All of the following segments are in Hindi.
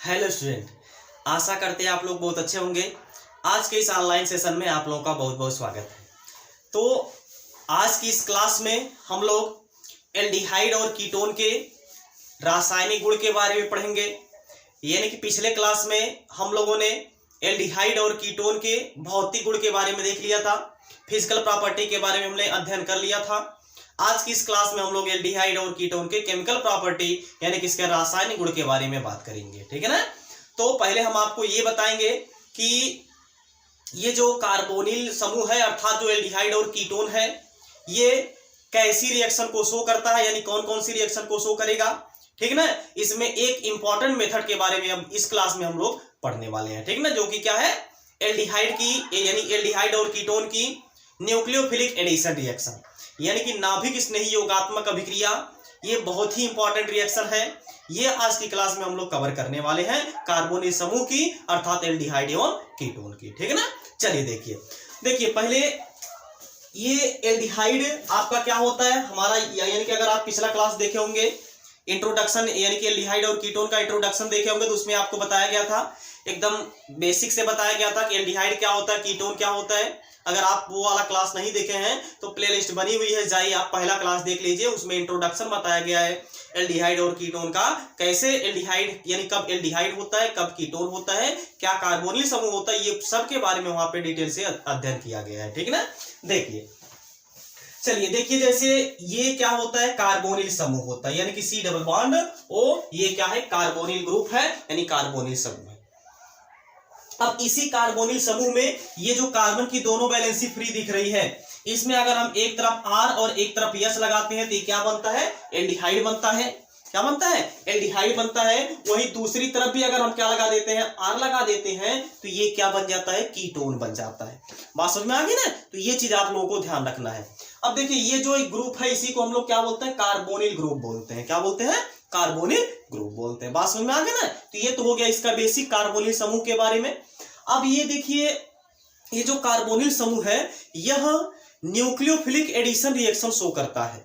हेलो स्टूडेंट, आशा करते हैं आप लोग बहुत अच्छे होंगे। आज के इस ऑनलाइन सेशन में आप लोगों का बहुत बहुत स्वागत है। तो आज की इस क्लास में हम लोग एल्डिहाइड और कीटोन के रासायनिक गुण के बारे में पढ़ेंगे। यानी कि पिछले क्लास में हम लोगों ने एल्डिहाइड और कीटोन के भौतिक गुण के बारे में देख लिया था, फिजिकल प्रॉपर्टी के बारे में हमने अध्ययन कर लिया था। आज की इस क्लास में हम लोग एल्डिहाइड और कीटोन के केमिकल प्रॉपर्टी यानी कि इसके रासायनिक गुण के बारे में बात करेंगे, ठीक है ना। तो पहले हम आपको ये बताएंगे कि ये जो कार्बोनिल समूह है अर्थात जो एल्डिहाइड और कीटोन है ये कैसी रिएक्शन को शो करता है, यानी कौन कौन सी रिएक्शन को शो करेगा, ठीक ना। इसमें एक इंपॉर्टेंट मेथड के बारे में अब इस क्लास में हम लोग पढ़ने वाले हैं, ठीक ना, जो कि क्या है एल्डिहाइड की यानी एल्डिहाइड और कीटोन की न्यूक्लियोफिलिक एडिशन रिएक्शन यानी कि नाभिक स्नेही योगात्मक अभिक्रिया। ये बहुत ही इंपॉर्टेंट रिएक्शन है। ये आज की क्लास में हम लोग कवर करने वाले हैं कार्बोनिल समूह की अर्थात एल्डिहाइड और कीटोन की, ठीक है ना। चलिए देखिए पहले ये एल्डिहाइड आपका क्या होता है हमारा, यानी कि अगर आप पिछला क्लास देखे होंगे इंट्रोडक्शन यानी कि एल्डिहाइड और कीटोन का इंट्रोडक्शन देखे होंगे तो उसमें आपको बताया गया था, एकदम बेसिक से बताया गया था कि एल्डिहाइड क्या होता है, कीटोन क्या होता है। अगर आप वो वाला क्लास नहीं देखे हैं तो प्लेलिस्ट बनी हुई है, जाइए आप पहला क्लास देख लीजिए। उसमें इंट्रोडक्शन बताया गया है एल्डिहाइड और कीटोन का, कैसे एल्डिहाइड यानी कब एल्डिहाइड होता है, कब कीटोन होता है, क्या कार्बोनिल समूह होता है, ये सब के बारे में वहां पे डिटेल से अध्ययन किया गया है, ठीक है ना। चलिए देखिए जैसे ये क्या होता है कार्बोनिल समूह होता है यानी कि C डबल बॉन्ड O, ये क्या है कार्बोनिल ग्रुप है यानी कार्बोनिल समूह है। अब इसी कार्बोनिल समूह में ये जो कार्बन की दोनों वैलेंसी फ्री दिख रही है, इसमें अगर हम एक तरफ R और एक तरफ S लगाते हैं तो ये क्या बनता है एल्डिहाइड बनता है। क्या बनता है एल्डिहाइड बनता है। वही दूसरी तरफ भी अगर हम क्या लगा देते हैं R लगा देते हैं तो ये क्या बन जाता है कीटोन बन जाता है। बात समझ में आ गई ना। तो ये चीज आप लोगों को ध्यान रखना है। अब देखिए ये जो एक ग्रुप है इसी को हम लोग क्या बोलते हैं कार्बोनिल ग्रुप बोलते हैं। क्या बोलते हैं कार्बोनिल ग्रुप बोलते हैं। बात समझ में आ गई ना। तो ये तो हो गया इसका बेसिक कार्बोनिल समूह के बारे में। अब ये देखिए ये जो कार्बोनिल समूह है यह न्यूक्लियोफिलिक एडिशन रिएक्शन शो करता है।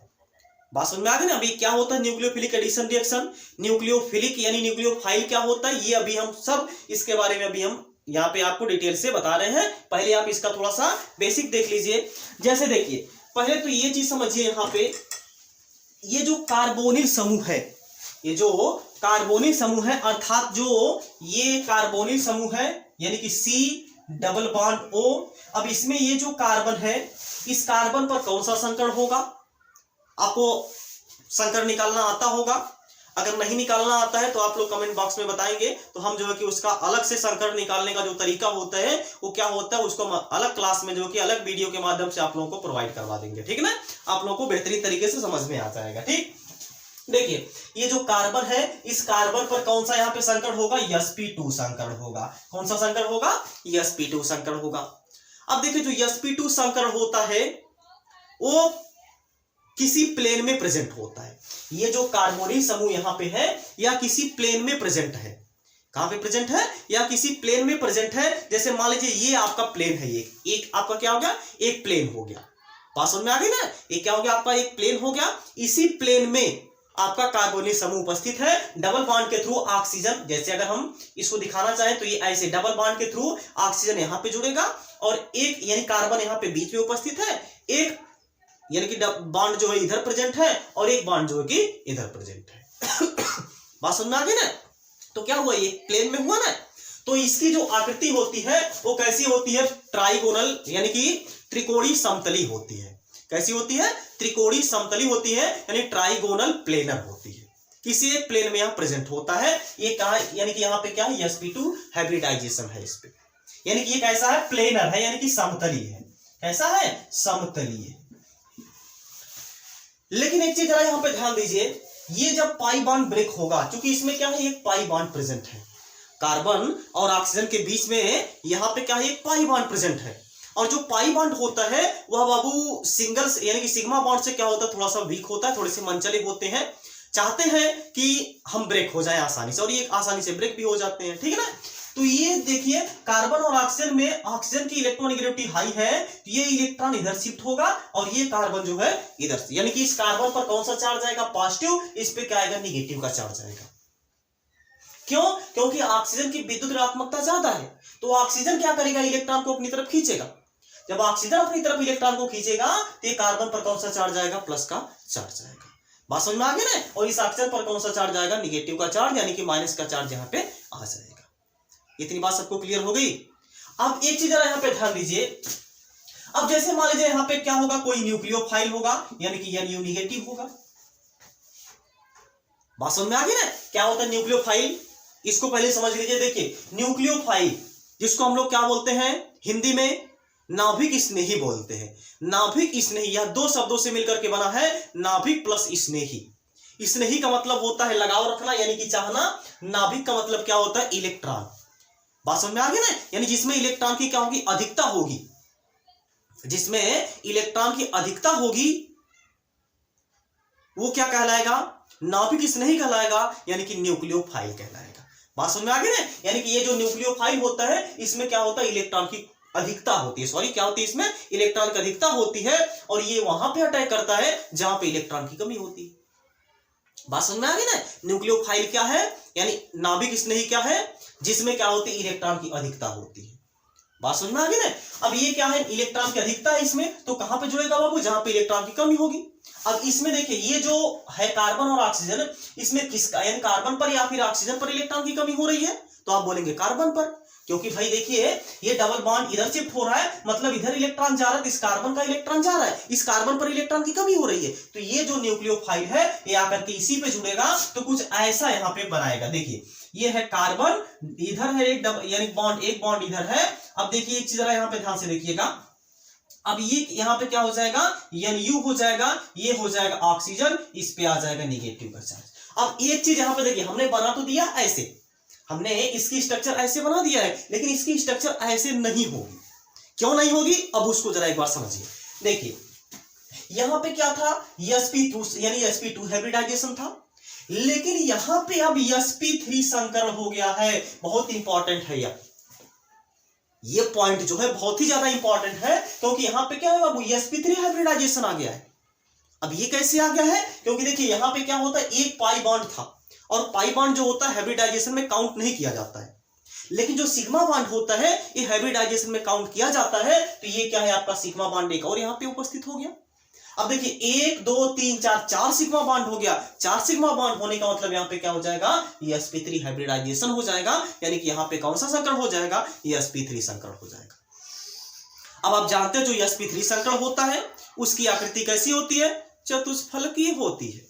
बात समझ में आ गई ना। अभी क्या होता है न्यूक्लियोफिलिक एडिशन रिएक्शन, न्यूक्लियोफिलिक यानी न्यूक्लियोफाइल क्या होता है ये अभी हम सब इसके बारे में अभी हम यहाँ पे आपको डिटेल से बता रहे हैं। पहले आप इसका थोड़ा सा बेसिक देख लीजिए। जैसे देखिए पहले तो ये चीज समझिए, यहाँ पे ये जो कार्बोनिल समूह है, ये जो कार्बोनिल समूह है अर्थात जो ये कार्बोनिल समूह है यानी कि C डबल बॉन्ड O। अब इसमें ये जो कार्बन है इस कार्बन पर कौन सा संकर होगा, आपको संकर निकालना आता होगा। अगर नहीं निकालना आता है तो आप लोग कमेंट बॉक्स में बताएंगे तो हम जो है कि उसका अलग से संकर निकालने का जो तरीका होता है वो क्या होता है उसको अलग क्लास में जो कि अलग वीडियो के माध्यम से आप लोगों को प्रोवाइड करवा देंगे, ठीक है ना। आप लोगों को बेहतरीन तरीके से समझ में आ जाएगा। ठीक देखिए ये जो कार्बन है इस कार्बन पर कौन सा यहाँ पे संकर होगा sp2 संकर होगा। कौन सा संकर होगा sp2 संकर होगा। अब देखिए जो sp2 संकर होता है वो किसी प्लेन में प्रेजेंट होता है। ये जो कार्बोनिल समूह यहाँ पे है या किसी प्लेन में प्रेजेंट है। कहां पे प्रेजेंट है या किसी प्लेन में प्रेजेंट है। जैसे मान लीजिए ये आपका प्लेन है, एक आपका क्या हो गया एक प्लेन हो गया। बात समझ में आ गई ना। ये क्या हो गया आपका एक प्लेन हो गया। इसी प्लेन में आपका कार्बोनिल समूह उपस्थित है। डबल बॉन्ड के थ्रू ऑक्सीजन, जैसे अगर हम इसको दिखाना चाहें तो ये ऐसे डबल बॉन्ड के थ्रू ऑक्सीजन यहाँ पे जुड़ेगा और एक यानी कार्बन यहाँ पे बीच में उपस्थित है, एक यानी कि बॉन्ड जो है इधर प्रेजेंट है और एक बॉन्ड जो है कि इधर प्रेजेंट है। बात समझ में आ गई ना। तो क्या हुआ ये प्लेन में हुआ ना। तो इसकी जो आकृति होती है वो कैसी होती है ट्राइगोनल यानी कि त्रिकोणीय समतली होती है। कैसी होती है त्रिकोणीय समतली होती है यानी ट्राइगोनल प्लेनर होती है। किसी एक प्लेन में यहां प्रेजेंट होता है। ये कहा यानी कि यहां पे क्या है sp2 हाइब्रिडाइजेशन है इस पे, यानी कि ये कैसा है प्लेनर है यानी कि समतली है। कैसा है समतली है। लेकिन एक चीज जरा यहां पे ध्यान दीजिए, ये जब पाई बॉन्ड ब्रेक होगा, क्योंकि इसमें क्या है एक पाई बॉन्ड प्रेजेंट है कार्बन और ऑक्सीजन के बीच में, यहां पे क्या है एक पाई बॉन्ड प्रेजेंट है। और जो पाई बॉन्ड होता है वह बाबू सिंगल यानी कि सिग्मा बॉन्ड से क्या होता है थोड़ा सा वीक होता है, थोड़े से मनचले होते हैं। चाहते हैं कि हम ब्रेक हो जाए आसानी से और ये आसानी से ब्रेक भी हो जाते हैं, ठीक है ना। तो ये देखिए कार्बन और ऑक्सीजन में ऑक्सीजन की इलेक्ट्रोनेगेटिविटी हाई है तो ये इलेक्ट्रॉन इधर शिफ्ट होगा और ये कार्बन जो है इधर से, यानी कि इस कार्बन पर कौन सा चार्ज आएगा पॉजिटिव, इस पे क्या आएगा निगेटिव का चार्ज आएगा। क्यों? क्योंकि ऑक्सीजन की विद्युत ऋणात्मकता ज्यादा है, तो ऑक्सीजन क्या करेगा, इलेक्ट्रॉन को अपनी तरफ खींचेगा। जब ऑक्सीजन अपनी तरफ इलेक्ट्रॉन को खींचेगा तो ये कार्बन पर कौन सा चार्ज आएगा, प्लस का चार्ज आएगा। बात समझ में आ गई ना? और इस ऑक्सीजन पर कौन सा चार्ज आएगा, निगेटिव का चार्ज, यानी कि माइनस का चार्ज यहाँ पे आ जाएगा। इतनी बात सबको क्लियर हो गई। अब एक चीज जरा यहाँ पे ध्यान दीजिए। अब जैसे मान लीजिए यहाँ पे क्या होगा, कोई न्यूक्लियोफाइल होगा, यानी कि NU निगेटिव होगा। बात समझ में आ गई ना? क्या होता है न्यूक्लियोफाइल, इसको पहले समझ लीजिए। देखिए न्यूक्लियोफाइल जिसको हम लोग क्या बोलते हैं हिंदी में, नाभिक स्नेही बोलते हैं। नाभिक स्नेही, यह दो शब्दों से मिलकर के बना है, नाभिक प्लस स्नेही। स्नेही का मतलब होता है लगाव रखना, यानी कि चाहना। नाभिक का मतलब क्या होता है, इलेक्ट्रॉन। बात समझ में आ गई ना? यानी जिसमें इलेक्ट्रॉन की क्या होगी, अधिकता होगी। जिसमें इलेक्ट्रॉन की अधिकता होगी वो क्या कहलाएगा, नाभिक स्नेही कहलाएगा, यानी कि न्यूक्लियोफाइल कहलाएगा। बात समझ में आ गई ना? यानी कि ये जो न्यूक्लियोफाइल होता है इसमें क्या होता है, इलेक्ट्रॉन की अधिकता होती है, सॉरी क्या होती है, इसमें इलेक्ट्रॉन की अधिकता होती है, और ये वहां पे अटैक करता है जहां पे इलेक्ट्रॉन की कमी होती है। बात समझ में आ गई ना? न्यूक्लियोफाइल क्या है, यानी नाभिक स्नेही क्या है, जिसमें क्या होती है, इलेक्ट्रॉन की अधिकता होती है। बात समझ में आ गई ना? अब ये क्या है, इलेक्ट्रॉन की अधिकता है इसमें, तो कहां पे जुड़ेगा बाबू, जहां पे इलेक्ट्रॉन की कमी होगी। अब इसमें देखिए ये जो है कार्बन और ऑक्सीजन, इसमें किसका, यानी कार्बन पर या फिर ऑक्सीजन पर इलेक्ट्रॉन की कमी हो रही है, तो आप बोलेंगे कार्बन पर, क्योंकि भाई देखिए ये डबल बॉन्ड इधर शिफ्ट हो रहा है, मतलब इधर इलेक्ट्रॉन जा रहा है, इस कार्बन का इलेक्ट्रॉन जा रहा है, इस कार्बन पर इलेक्ट्रॉन की कमी हो रही है, तो ये जो न्यूक्लियोफाइल है ये आकर के इसी पे जुड़ेगा, तो कुछ ऐसा यहाँ पे बनाएगा। देखिए ये है कार्बन, इधर है एक डबल यानी बॉन्ड, एक बॉन्ड इधर है। अब देखिए एक चीज जरा यहाँ पे ध्यान से देखिएगा, अब ये यहाँ पे क्या हो जाएगा, NU हो जाएगा, ये हो जाएगा ऑक्सीजन, इस पे आ जाएगा निगेटिव का चार्ज। अब एक चीज यहाँ पे देखिए, हमने बना तो दिया ऐसे, हमने इसकी स्ट्रक्चर ऐसे बना दिया है, लेकिन इसकी स्ट्रक्चर ऐसे नहीं होगी। क्यों नहीं होगी, अब उसको जरा एक बार समझिए। देखिए यहां पे क्या था, sp2 यानी sp2 हाइब्रिडाइजेशन था, लेकिन यहां पे अब sp3 संकरण हो गया है। बहुत इंपॉर्टेंट है ये पॉइंट जो है बहुत ही ज्यादा इंपॉर्टेंट है, क्योंकि यहां पे क्या है बाबू, sp3 हाइब्रिडाइजेशन आ गया है। अब ये कैसे आ गया है, क्योंकि देखिए यहां पे क्या होता है, एक पाई बॉन्ड था, और पाई बॉन्ड जो होता है हाइब्रिडाइजेशन में काउंट नहीं किया जाता है, लेकिन जो सिग्मा बॉन्ड होता है ये हाइब्रिडाइजेशन में काउंट किया जाता है। तो ये क्या है आपका सिग्मा बॉन्ड एक और यहाँ पे उपस्थित हो गया। अब देखिए 1 2 3 4 4 सिग्मा बॉन्ड हो गया। 4 सिग्मा बॉन्ड होने का मतलब यहाँ पे क्या हो जाएगा, ये sp3 हाइब्रिडाइजेशन हो जाएगा, यानी कि यहाँ पे कौन सा संकरण हो जाएगा, ये sp3 संकरण हो जाएगा। अब आप जानते हैं जो sp3 संकरण होता है उसकी आकृति कैसी होती है, चतुष्फलकीय होती है।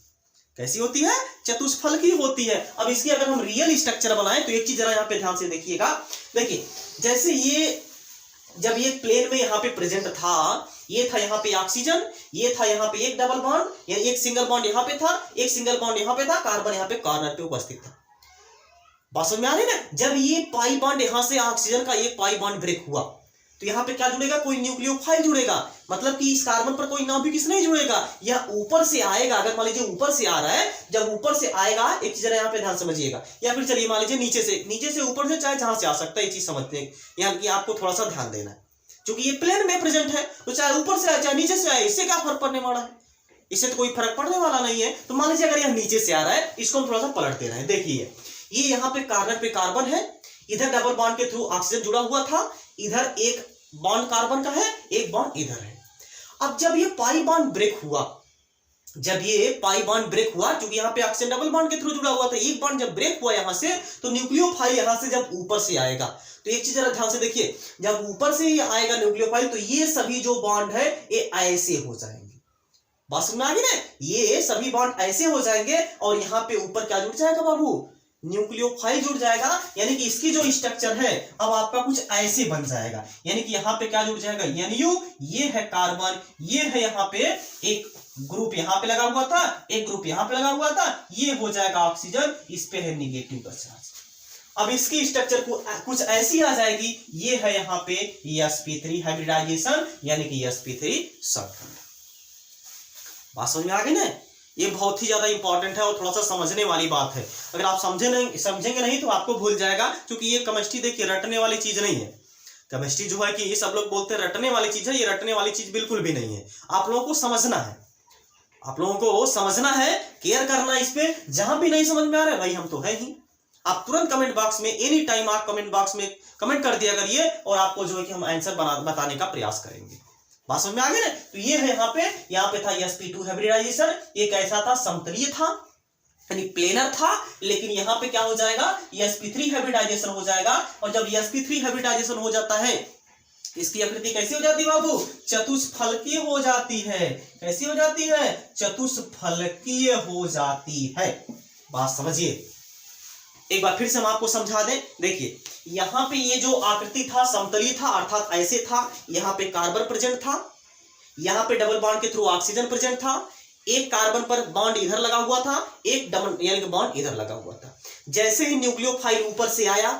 कैसी होती है, चतुष्फलकीय होती है। अब इसकी अगर हम रियल स्ट्रक्चर बनाएं तो एक चीज जरा यहाँ पे ध्यान से देखिएगा। देखिए जैसे ये जब ये प्लेन में यहाँ पे प्रेजेंट था, ये था यहाँ पे ऑक्सीजन, ये था यहाँ पे एक डबल बॉन्ड, यानी एक सिंगल बॉन्ड यहाँ पे था, एक सिंगल बॉन्ड यहाँ पे था, कार्बन यहाँ पे कॉर्नर पे उपस्थित था। बात समझ में आ रही है ना? जब ये पाई बॉन्ड यहाँ से ऑक्सीजन का एक पाई बॉन्ड ब्रेक हुआ तो यहाँ पे क्या जुड़ेगा, कोई न्यूक्लियोफाइल जुड़ेगा, मतलब कि इस कार्बन पर कोई नाभिक नहीं जुड़ेगा, यह ऊपर से आएगा। अगर मान लीजिए ऊपर से आ रहा है, जब ऊपर से आएगा, एक चीज यहाँ पे ध्यान समझिएगा, या फिर चलिए मान लीजिए नीचे से ऊपर से, चाहे जहां से आ सकता है, ये चीज समझते हैं, यहाँ की आपको थोड़ा सा ध्यान देना है। क्योंकि ये प्लेन में प्रेजेंट है, तो चाहे ऊपर से आए चाहे नीचे से आए, इससे क्या फर्क पड़ने वाला है, इससे तो कोई फर्क पड़ने वाला नहीं है। तो मान लीजिए अगर यह नीचे से आ रहा है, इसको हम थोड़ा सा पलट दे रहे हैं। देखिए ये यहाँ पे कार्बन पे कार्बन है, इधर डबल बॉन्ड के थ्रू ऑक्सीजन जुड़ा हुआ था, इधर एक बॉन्ड कार्बन का है, एक बॉन्ड इधर है। अब जब ये पाई बॉन्ड ब्रेक हुआ, क्योंकि यहाँ पे ऑक्सीजन डबल बॉन्ड के थ्रू जुड़ा हुआ था, एक बॉन्ड जब ब्रेक हुआ यहाँ से, तो न्यूक्लियोफाइल यहाँ से जब ऊपर से आएगा, तो एक चीज जरा ध्यान से देखिए, जब ऊपर से ये आएगा न्यूक्लियोफाइल, तो ये सभी जो बॉन्ड है ये ऐसे हो जाएंगे। बात समझ में आ गई ना? ये सभी बॉन्ड ऐसे हो जाएंगे, और यहाँ पे ऊपर क्या जुड़ जाएगा बाबू, न्यूक्लियोफाइल जुड़ जाएगा, यानी कि इसकी जो स्ट्रक्चर है अब आपका कुछ ऐसे बन जाएगा। यानी कि यहाँ पे क्या जुड़ जाएगा, NU, ये है कार्बन, ये है यहाँ पे एक ग्रुप यहाँ पे लगा हुआ था, एक ग्रुप यहाँ पे लगा हुआ था, ये हो जाएगा ऑक्सीजन, इस पे है निगेटिव का चार्ज। अब इसकी स्ट्रक्चर को कुछ ऐसी आ जाएगी, ये है यहाँ पे sp3 हाइब्रिडाइजेशन, यानी कि sp3 संकरण। बात समझ में आ गई ना? ये बहुत ही ज्यादा इंपॉर्टेंट है और थोड़ा सा समझने वाली समझेंगे नहीं तो आपको भूल जाएगा, क्योंकि ये केमिस्ट्री देखिए रटने वाली चीज नहीं है। केमिस्ट्री जो है कि ये सब लोग बोलते हैं रटने वाली चीज है, ये रटने वाली चीज बिल्कुल भी नहीं है। आप लोगों को समझना है, केयर करना इस पे। जहां भी नहीं समझ में आ रहा है भाई हम तो है ही, आप तुरंत कमेंट बॉक्स में एनी टाइम आप कमेंट बॉक्स में कमेंट कर दिया करिए और आपको जो है कि हम आंसर बताने का प्रयास करेंगे। बात समझ में आ गई ना। तो ये है यहाँ पे था sp2 हाइब्रिडाइजेशन। ये कैसा था, समतलीय था यानी प्लेनर था। लेकिन यहाँ पे क्या हो जाएगा, sp3 हाइब्रिडाइजेशन हो जाएगा। और जब sp3 हाइब्रिडाइजेशन हो जाता है, इसकी आकृति कैसी हो जाती है बाबू, चतुष्फलकीय हो जाती है। कैसी हो जाती है, चतुष्फलकीय हो जाती है। बात समझिए, एक बार फिर से हम आपको समझा दें। देखिए यहां पे ये जो आकृति था समतलीय था, अर्थात ऐसे था। यहां पे कार्बन प्रेजेंट था, यहां पे डबल बॉन्ड के थ्रू ऑक्सीजन प्रेजेंट था। एक कार्बन पर बॉन्ड इधर लगा हुआ था, एक डबल यानी कि बॉन्ड इधर लगा हुआ था। जैसे ही न्यूक्लियोफाइल ऊपर से आया,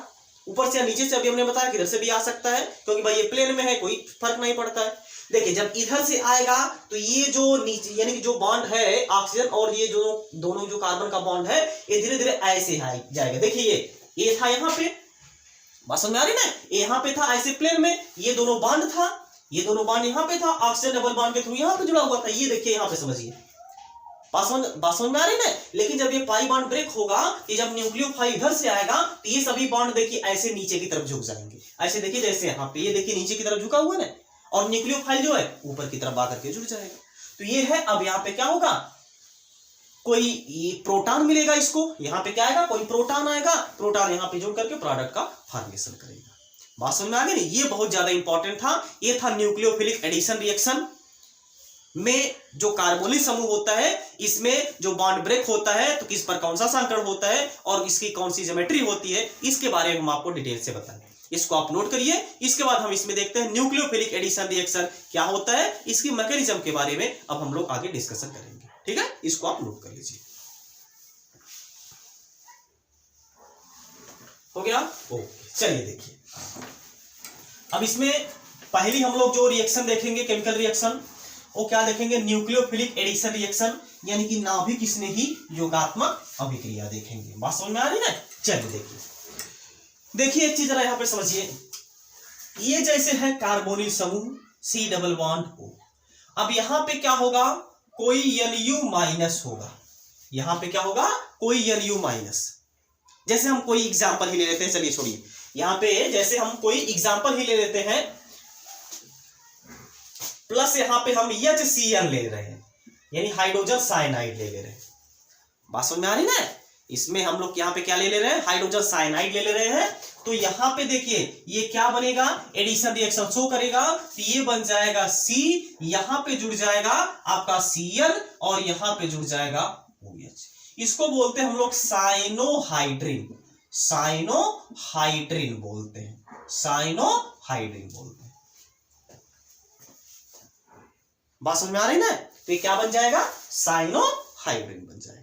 ऊपर से या नीचे से, अभी हमने बताया कि इधर से भी आ सकता है क्योंकि भाई ये प्लेन में है, कोई फर्क नहीं पड़ता है। देखिए जब इधर से आएगा तो ये जो नीचे यानी कि जो बॉन्ड है ऑक्सीजन और ये जो दोनों जो कार्बन का बॉन्ड है, ये धीरे धीरे ऐसे जाएगा। देखिए ये था यहाँ पे, बात समझ में आ रही ना, यहाँ पे था ऐसे प्लेन में, ये दोनों बॉन्ड था, ये दोनों बॉन्ड यहाँ पे था, ऑक्सीजन डबल बॉन्ड के थ्रू यहाँ पे जुड़ा हुआ था। ये देखिए यहाँ पे समझिए, बात समझ में आ रही ना। लेकिन जब ये पाई बॉन्ड ब्रेक होगा, ये जब न्यूक्लियोफाइल इधर से आएगा तो ये सभी बॉन्ड देखिए ऐसे नीचे की तरफ झुक जाएंगे। ऐसे देखिए जैसे यहाँ पे ये देखिए नीचे की तरफ झुका हुआ है, और न्यूक्लियोफाइल जो है ऊपर की तरफ आकर के जुड़ जाएगा। तो ये है। अब यहाँ पे क्या होगा, कोई प्रोटॉन मिलेगा इसको, यहाँ पे क्या आएगा, कोई प्रोटॉन आएगा, प्रोटॉन यहाँ पे जुड़ करके प्रोडक्ट का फॉर्मेशन करेगा। बात समझ में आ गई ना। ये बहुत ज्यादा इंपॉर्टेंट था। ये था न्यूक्लियोफिलिक एडिशन रिएक्शन में जो कार्बोनिल समूह होता है, इसमें जो बॉन्ड ब्रेक होता है तो किस पर कौन सा संकरण होता है और इसकी कौन सी ज्योमेट्री होती है, इसके बारे में हम आपको डिटेल से बताएंगे। इसको आप नोट करिए। इसके बाद हम इसमें देखते हैं न्यूक्लियोफिलिक एडिशन रिएक्शन क्या होता है, इसकी मैकेनिज्म के बारे में अब हम लोग आगे डिस्कशन करेंगे। ठीक है, इसको आप नोट कर लीजिए। हो गया, ओके। चलिए देखिए, अब इसमें पहली हम लोग जो रिएक्शन देखेंगे केमिकल रिएक्शन, वो क्या देखेंगे, न्यूक्लियोफिलिक एडिशन रिएक्शन, यानी कि नाभिक स्नेही योगात्मक अभिक्रिया देखेंगे। बात समझ में आ रही है ना। चलिए देखिए एक चीज जरा यहां पे समझिए। ये जैसे है कार्बोनिल समूह C डबल बॉन्ड O। अब यहां पे क्या होगा, कोई Nu माइनस होगा। यहां पे क्या होगा, कोई Nu माइनस। जैसे हम कोई एग्जांपल ही ले लेते हैं, चलिए छोड़िए, यहां पे जैसे हम कोई एग्जांपल ही ले लेते हैं, प्लस यहां पे हम HCl ले रहे हैं, यानी हाइड्रोजन साइनाइड ले रहे हैं। बात समझ में आ रही ना। इसमें हम लोग यहाँ पे क्या ले रहे हैं, हाइड्रोजन साइनाइड ले रहे हैं। तो यहाँ पे देखिए ये क्या बनेगा, एडिशन रिएक्शन शो करेगा। तो ये बन जाएगा C, यहाँ पे जुड़ जाएगा आपका Cl और यहाँ पे जुड़ जाएगा OH। इसको बोलते हैं हम लोग साइनोहाइड्रिन। साइनोहाइड्रिन बोलते हैं, साइनोहाइड्रिन बोलते हैं। बात समझ में आ रही ना। तो ये क्या बन जाएगा, साइनोहाइड्रिन बन जाएगा।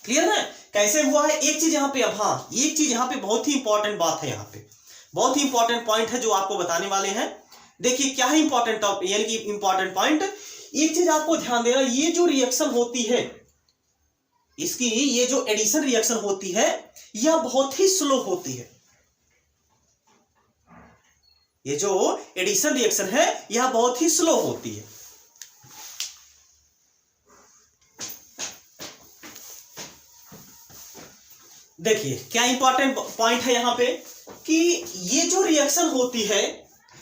क्लियर है कैसे हुआ है। एक चीज यहाँ पे, अब हाँ एक चीज यहाँ पे बहुत ही इंपॉर्टेंट बात है, यहाँ पे बहुत ही इंपॉर्टेंट पॉइंट है जो आपको बताने वाले हैं। देखिए क्या है इंपॉर्टेंट, यानी कि इंपॉर्टेंट पॉइंट। एक चीज आपको ध्यान देना, ये जो रिएक्शन होती है इसकी, ये जो एडिशन रिएक्शन होती है यह बहुत ही स्लो होती है। ये जो एडिशन रिएक्शन है यह बहुत ही स्लो होती है। देखिए क्या इंपॉर्टेंट पॉइंट है यहां पे कि ये जो रिएक्शन होती है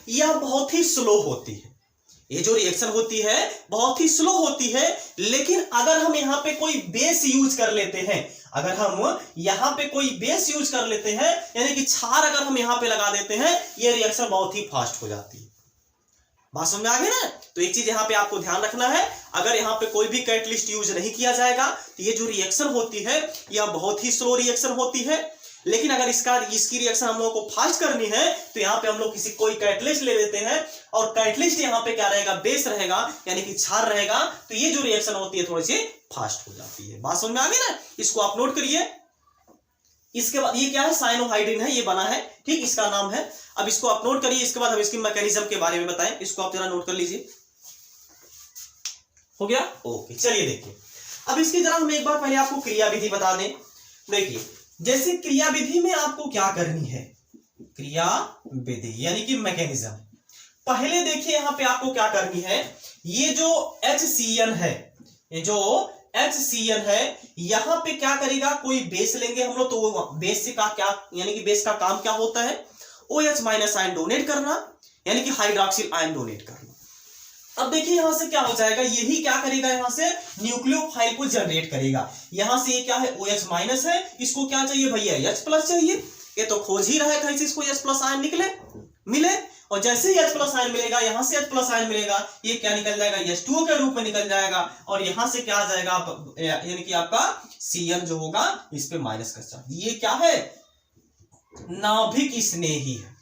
यह बहुत ही स्लो होती है। ये जो रिएक्शन होती है बहुत ही स्लो होती है। लेकिन अगर हम यहां पे कोई बेस यूज कर लेते हैं, अगर हम यहां पे कोई बेस यूज कर लेते हैं, यानी कि क्षार अगर हम यहां पे लगा देते हैं, ये रिएक्शन बहुत ही फास्ट हो जाती है। बात समझ में आ गई ना। तो एक चीज यहां पे आपको ध्यान रखना है, अगर यहां पे कोई भी कैटलिस्ट यूज नहीं किया जाएगा तो ये जो रिएक्शन होती है यह बहुत ही स्लो रिएक्शन होती है। लेकिन अगर इसकी रिएक्शन हम लोगों को फास्ट करनी है तो यहाँ पे हम लोग कोई कैटलिस्ट ले लेते हैं, और कैटलिस्ट यहाँ पे क्या रहेगा, बेस रहेगा, यानी कि क्षार रहेगा। तो ये जो रिएक्शन होती है थोड़ी सी फास्ट हो जाती है। बात समझ में आ गई ना। इसको आप नोट करिए। इसके बाद ये क्या है, साइनोहाइड्रिन है, ये बना है, ठीक, इसका नाम है। अब इसको आप नोट करिए। इसके बाद हम इसकी मैकेनिज्म के बारे में बताएं, इसको आप जरा नोट कर लीजिए। हो गया, ओके। चलिए देखिए, अब इसकी जरा हम एक बार पहले आपको क्रिया विधि बता दें। देखिए जैसे क्रिया विधि में आपको क्या करनी है, क्रिया विधि यानी कि मैकेनिज्म। पहले देखिए यहां पे आपको क्या करनी है, ये जो HCl है, ये जो HCl है, यहां पे क्या करेगा, कोई बेस लेंगे हम लोग, तो वो बेस से का क्या, यानी कि बेस का काम क्या होता है, OH माइनस आयन डोनेट करना, यानी कि हाइड्रोक्सिल आयन डोनेट करना। अब देखिए यहां से क्या हो जाएगा, यही क्या करेगा, यहां से न्यूक्लियोफाइल को जनरेट करेगा। यहां से ये क्या है, OH माइनस है, इसको क्या चाहिए भैया, H प्लस चाहिए। ये तो खोज ही रहा है कहीं से इसको H प्लस आयन निकले मिले, और जैसे ही H प्लस आयन मिलेगा, यहां से H प्लस आयन मिलेगा, ये क्या निकल जाएगा, H2O के रूप में निकल जाएगा, और यहां से क्या आ जाएगा, यानी कि आपका Cl जो होगा इस पे माइनस का चार्ज। ये क्या है, नाभिक स्नेही है।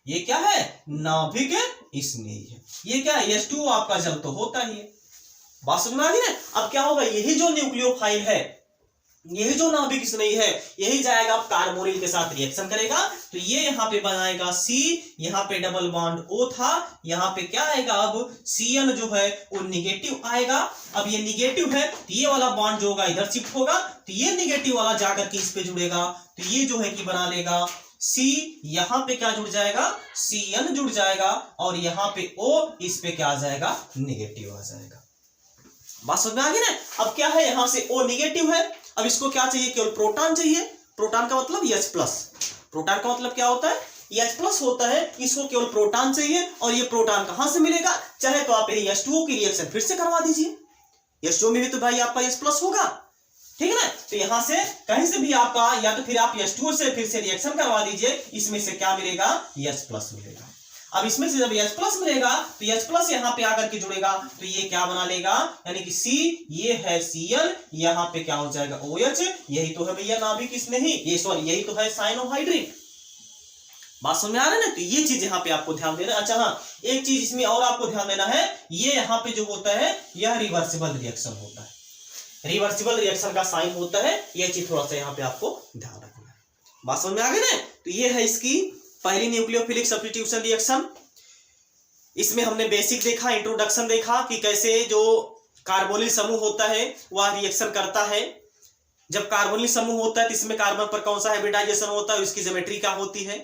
ये क्या है, नाभिक स्नेही है। ये क्या है, H2O आपका जल तो होता ही है। बात समझ में आ गई ना। अब क्या होगा, यही जो न्यूक्लियोफाइल है, यही जो नाभिक स्नेही है, यही जाएगा अब कार्बोनिल के साथ रिएक्शन करेगा, तो ये यहां पे बनाएगा C, यहां पे डबल बॉन्ड O था, यहां पे क्या आएगा, अब Cl जो है वो निगेटिव आएगा। अब ये निगेटिव है, तो ये वाला बॉन्ड जो होगा इधर शिफ्ट होगा, तो ये निगेटिव वाला जाकर के इस पे जुड़ेगा, तो ये जो है कि बना लेगा C, यहां पे क्या जुड़ जाएगा, Cl जुड़ जाएगा, और यहां पे O, इस पे क्या आ जाएगा, निगेटिव आ जाएगा। बात समझ में आ गई ना। अब क्या है, यहां से O निगेटिव है, अब इसको क्या चाहिए, केवल प्रोटॉन चाहिए। प्रोटॉन का मतलब H प्लस, प्रोटॉन का मतलब क्या होता है, H प्लस होता है, इसको केवल प्रोटॉन चाहिए, और ये प्रोटॉन कहां से मिलेगा, चाहे तो आप H2O की रिएक्शन फिर से करवा दीजिए, H2O में भी तो भाई आपका H प्लस होगा, ठीक है ना। तो यहां से कहीं से भी आपका, या तो फिर आप H2O से फिर से रिएक्शन करवा दीजिए, इसमें से क्या मिलेगा, H प्लस मिलेगा। अब इसमें से जब H प्लस मिलेगा, तो H प्लस यहां पे आकर के जुड़ेगा, तो ये क्या बना लेगा, यानी कि C, ये है Cl, यहां पे क्या हो जाएगा, OH, यही तो है भैया नाभिक स्नेही, ये सॉरी यही तो है साइनोहाइड्रिन। बात समझ में आ रहा है ना। तो ये चीज यहाँ पे आपको ध्यान देना। अच्छा हाँ, एक चीज इसमें और आपको ध्यान देना है, ये यहाँ पे जो होता है, यह रिवर्सिबल रिएक्शन होता है, रिवर्सिबल रिएक्शन का साइन होता है, यह चीज थोड़ा सा यहाँ पे आपको ध्यान रखना है। बात समझ में आ गई ना। तो ये है इसकी पहली न्यूक्लियोफिलिक सब्स्टिट्यूशन रिएक्शन। इसमें हमने बेसिक देखा, इंट्रोडक्शन देखा कि कैसे जो कार्बोनिल समूह होता है वह रिएक्शन करता है। जब कार्बोनिल समूह होता है तो इसमें कार्बन पर कौन सा हाइब्रिडाइजेशन होता है, उसकी ज्योमेट्री क्या होती है,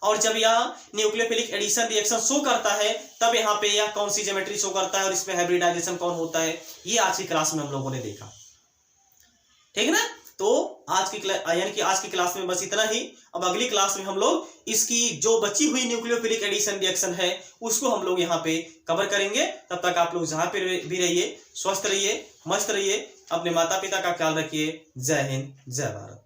और जब यह न्यूक्लियोफिलिक एडिशन रिएक्शन शो करता है तब यहाँ पे यह कौन सी ज्योमेट्री शो करता है और इसमें हाइब्रिडाइजेशन कौन होता है, ये आज की क्लास में हम लोगों ने देखा, ठीक है ना। तो आज की यानी कि आज की क्लास में बस इतना ही। अब अगली क्लास में हम लोग इसकी जो बची हुई न्यूक्लियोफिलिक एडिशन रिएक्शन है उसको हम लोग यहाँ पे कवर करेंगे। तब तक आप लोग जहाँ पे भी रहिए, स्वस्थ रहिए, मस्त रहिए, अपने माता पिता का ख्याल रखिए। जय हिंद, जय भारत।